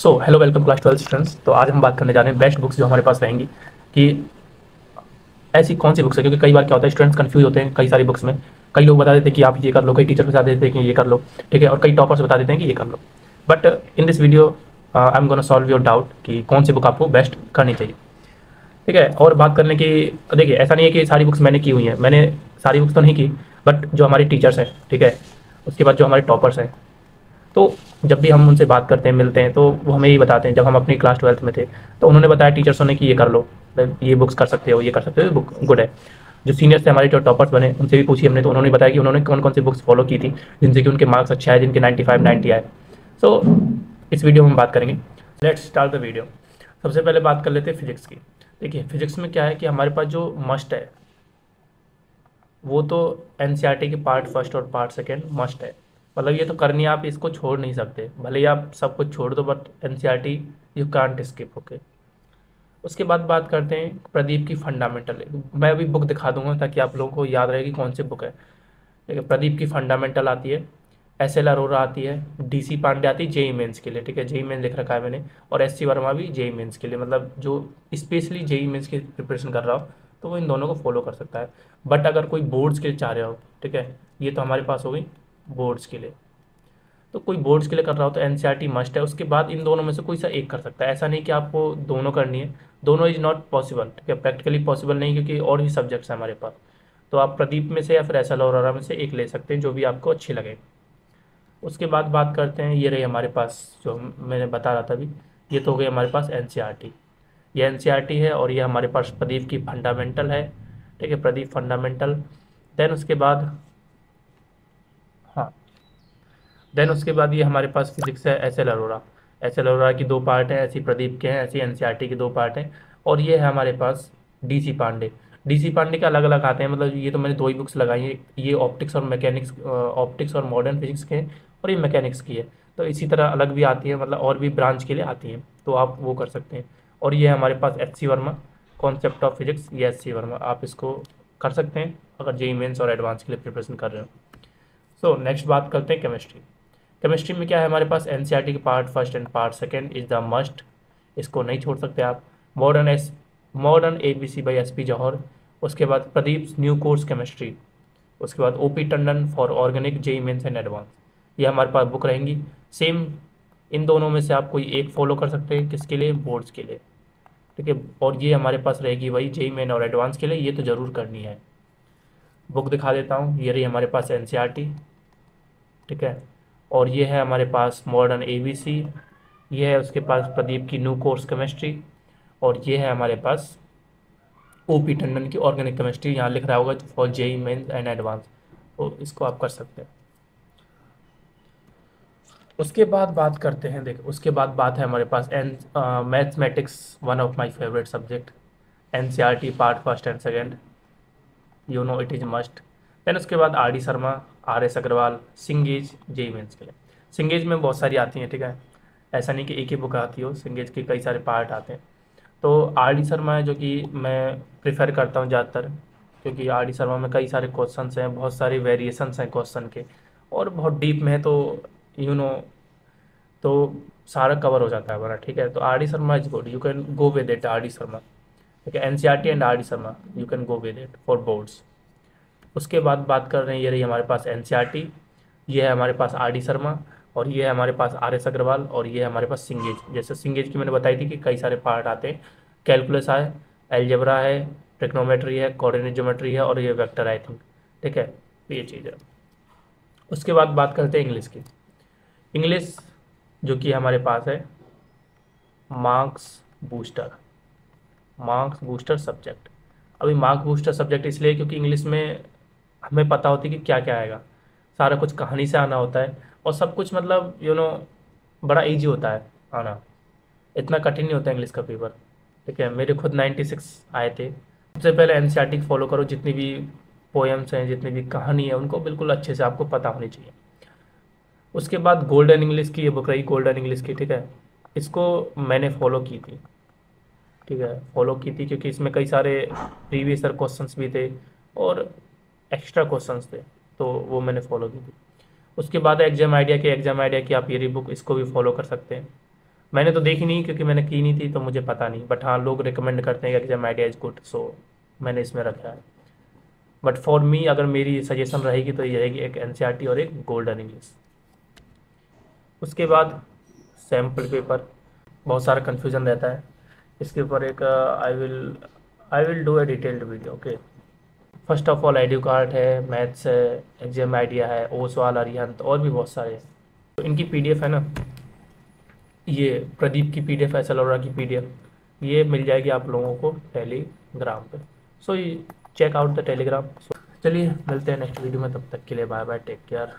So hello welcome class 12 students. तो आज हम बात करने जा रहे हैं बेस्ट बुक्स जो हमारे पास रहेंगी कि ऐसी कौन सी बुक्स है, क्योंकि कई बार क्या होता है स्टूडेंट्स कंफ्यूज होते हैं कई सारी बुक्स में। कई लोग बता देते हैं कि आप ये कर लो, कई टीचर बता देते हैं कि ये कर लो, ठीक है, और कई टॉपर्स बता देते हैं कि ये कर लो। But in this video I am gonna solve your doubt कि कौन सी बुक आपको बेस्ट करनी चाहिए, ठीक है। और बात करने की, देखिए ऐसा नहीं है कि सारी बुक्स मैंने की हुई हैं, मैंने सारी बुक्स तो नहीं की, बट जो हमारी टीचर्स हैं, ठीक है, उसके बाद जो हमारे टॉपर्स हैं, तो जब भी हम उनसे बात करते हैं, मिलते हैं, तो वो हमें यही बताते हैं। जब हम अपनी क्लास 12th में थे तो उन्होंने बताया टीचर्सों ने कि ये कर लो, ये बुक्स कर सकते हो, ये कर सकते हो, बुक गुड है। जो सीनियर्स थे हमारे, जो टॉपर्स बने, उनसे भी पूछी हमने, तो उन्होंने बताया कि उन्होंने कौन कौन सी बुक्स फॉलो की थी जिनसे कि उनके मार्क्स अच्छे आए, जिनके 95 90 आए। सो इस वीडियो में हम बात करेंगे। Let's start the video. सबसे पहले बात कर लेते हैं फिजिक्स की। देखिए फिजिक्स में क्या है कि हमारे पास जो मस्ट है वो तो एनसीईआरटी के पार्ट फर्स्ट और पार्ट सेकेंड मस्ट है। मतलब ये तो करनी है, आप इसको छोड़ नहीं सकते, भले ही आप सब कुछ छोड़ दो, but NCERT you can't skip. Okay, उसके बाद बात करते हैं प्रदीप की फंडामेंटल। मैं अभी बुक दिखा दूंगा ताकि आप लोगों को याद रहे कि कौन सी बुक है। ठीक है, प्रदीप की फंडामेंटल आती है, एस एल अरोरा आती है, डी सी पांडे आती है जेई मेंस के लिए, ठीक है, जेई मेंस लिख रखा है मैंने, और एस सी वर्मा भी जेई मेंस के लिए, मतलब जो स्पेशली जेई मेंस की प्रिपरेशन कर रहा हो तो वो इन दोनों को फॉलो कर सकता है। बट अगर कोई बोर्ड्स के लिए चाह रहे हो, ठीक है, ये तो हमारे पास हो गई बोर्ड्स के लिए, तो कोई बोर्ड्स के लिए कर रहा हो तो एनसीईआरटी मस्ट है। उसके बाद इन दोनों में से कोई सा एक कर सकता है, ऐसा नहीं कि आपको दोनों करनी है, दोनों इज नॉट पॉसिबल, ठीक है, प्रैक्टिकली पॉसिबल नहीं, क्योंकि और भी सब्जेक्ट्स हैं हमारे पास। तो आप प्रदीप में से या फिर एस एल अरोरा में से एक ले सकते हैं, जो भी आपको अच्छी लगे। उसके बाद बात करते हैं, ये रही हमारे पास जो मैंने बता रहा था अभी, ये तो हो गई हमारे पास एनसीईआरटी, ये एनसीईआरटी है, और ये हमारे पास प्रदीप की फंडामेंटल है, ठीक है, प्रदीप फंडामेंटल। देन उसके बाद, हाँ, देन उसके बाद ये हमारे पास फिजिक्स है S L Arora. S L Arora की दो पार्ट है, ऐसी प्रदीप के हैं, ऐसी एनसीईआरटी के दो पार्ट हैं। और ये है हमारे पास डीसी पांडे। डीसी पांडे के अलग अलग आते हैं, मतलब ये तो मैंने दो ही बुक्स लगाई हैं, ये ऑप्टिक्स और मैकेनिक्स, ऑप्टिक्स और मॉडर्न फिजिक्स के हैं, और ये मैकेनिक्स की है। तो इसी तरह अलग भी आती है, मतलब और भी ब्रांच के लिए आती हैं, तो आप वो कर सकते हैं। और ये है हमारे पास H C Verma, concept of physics, ये एच सी वर्मा, आप इसको कर सकते हैं अगर जेई मेंस और एडवांस के लिए प्रिपरेशन कर रहे हो। सो नेक्स्ट बात करते हैं केमिस्ट्री। केमिस्ट्री में क्या है हमारे पास, एनसीईआरटी के part first and part second is the must, इसको नहीं छोड़ सकते आप। Modern A B C by S P Jauhar. उसके बाद प्रदीप न्यू कोर्स केमिस्ट्री। उसके बाद OP Tandon for organic JEE mains and advance. ये हमारे पास बुक रहेंगी सेम। इन दोनों में से आप कोई एक फॉलो कर सकते हैं, किसके लिए, बोर्ड्स के लिए, ठीक है। और ये हमारे पास रहेगी वही जेई मेन और एडवांस के लिए, ये तो ज़रूर करनी है। बुक दिखा देता हूँ, ये रही हमारे पास एनसीईआरटी, ठीक है, और ये है हमारे पास मॉडर्न एबीसी, ये है उसके पास प्रदीप की न्यू कोर्स केमिस्ट्री, और ये है हमारे पास ओपी टंडन की ऑर्गेनिक केमिस्ट्री। यहाँ लिख रहा होगा for JEE mains and advance, तो इसको आप कर सकते हैं। उसके बाद बात करते हैं, देखो उसके बाद बात है हमारे पास an mathematics, one of my favourite subject, NCERT part first and second, you know it is must. Then उसके बाद R D Sharma, R S Agarwal, Cengage, JEE Mains के लिए। सिंगेज में बहुत सारी आती हैं, ठीक है, ऐसा नहीं कि एक ही बुक आती हो, सिंगेज के कई सारे पार्ट आते हैं। तो आर डी शर्मा है जो कि मैं प्रेफर करता हूँ ज़्यादातर, क्योंकि आर डी शर्मा में कई सारे क्वेश्चंस हैं, बहुत सारे वेरिएशंस हैं क्वेश्चन के, और बहुत डीप में है, तो यू नो, तो सारा कवर हो जाता है हमारा, ठीक है। तो are D Sharma is good, you can go with it, are D Sharma, ठीक है, NCERT and are D Sharma you can go with it for boards. उसके बाद बात कर रहे हैं, ये रही हमारे पास एनसीईआरटी, ये है हमारे पास आर डी शर्मा, और ये है हमारे पास आर एस अग्रवाल, और ये है हमारे पास सिंगेज। जैसे सिंगेज की मैंने बताई थी कि कई सारे पार्ट आते हैं, कैलकुलस है, एलजेब्रा है, ट्रिग्नोमेट्री है, कोऑर्डिनेट ज्योमेट्री है, और ये वेक्टर आई थिंक, ठीक है, तो ये चीज़ है। उसके बाद बात करते हैं इंग्लिश की। इंग्लिश जो कि हमारे पास है marks booster, marks booster subject. अभी मार्क्स बूस्टर सब्जेक्ट इसलिए क्योंकि इंग्लिश में हमें पता होती है कि क्या क्या आएगा, सारा कुछ कहानी से आना होता है, और सब कुछ मतलब बड़ा इजी होता है आना, इतना कठिन नहीं होता इंग्लिश का पेपर, ठीक है। मेरे खुद 96 आए थे। सबसे पहले एनसीईआरटी फॉलो करो, जितनी भी पोएम्स हैं, जितनी भी कहानी है, उनको बिल्कुल अच्छे से आपको पता होनी चाहिए। उसके बाद गोल्डन इंग्लिश की ये बुक रही, गोल्डन इंग्लिश की, ठीक है, इसको मैंने फॉलो की थी, ठीक है, फॉलो की थी, क्योंकि इसमें कई सारे प्रीवियस ईयर क्वेश्चंस भी थे और एक्स्ट्रा क्वेश्चंस थे, तो वो मैंने फॉलो की थी। उसके बाद एग्जाम आइडिया की आप ये बुक, इसको भी फॉलो कर सकते हैं। मैंने तो देखी नहीं क्योंकि मैंने की नहीं थी तो मुझे पता नहीं, बट हाँ लोग रिकमेंड करते हैं कि एग्जाम आइडिया इज गुड, सो मैंने इसमें रखा है। बट फॉर मी अगर मेरी सजेशन रहेगी तो ये रहेगी एक एनसीईआरटी और एक गोल्डन इंग्लिश। उसके बाद सैम्पल पेपर, बहुत सारा कन्फ्यूज़न रहता है इसके ऊपर। एक I will do a detailed video, okay. First of all Educart है, मैथ्स है, एग्जाम आइडिया है, ओसवाल, अरिहंत और भी बहुत सारे हैं। तो इनकी पीडीएफ है ना, ये प्रदीप की पीडीएफ है, सलोरा की पीडीएफ, ये मिल जाएगी आप लोगों को टेलीग्राम पे। So check out the Telegram. चलिए मिलते हैं नेक्स्ट वीडियो में, तब तक के लिए बाय बाय, टेक केयर।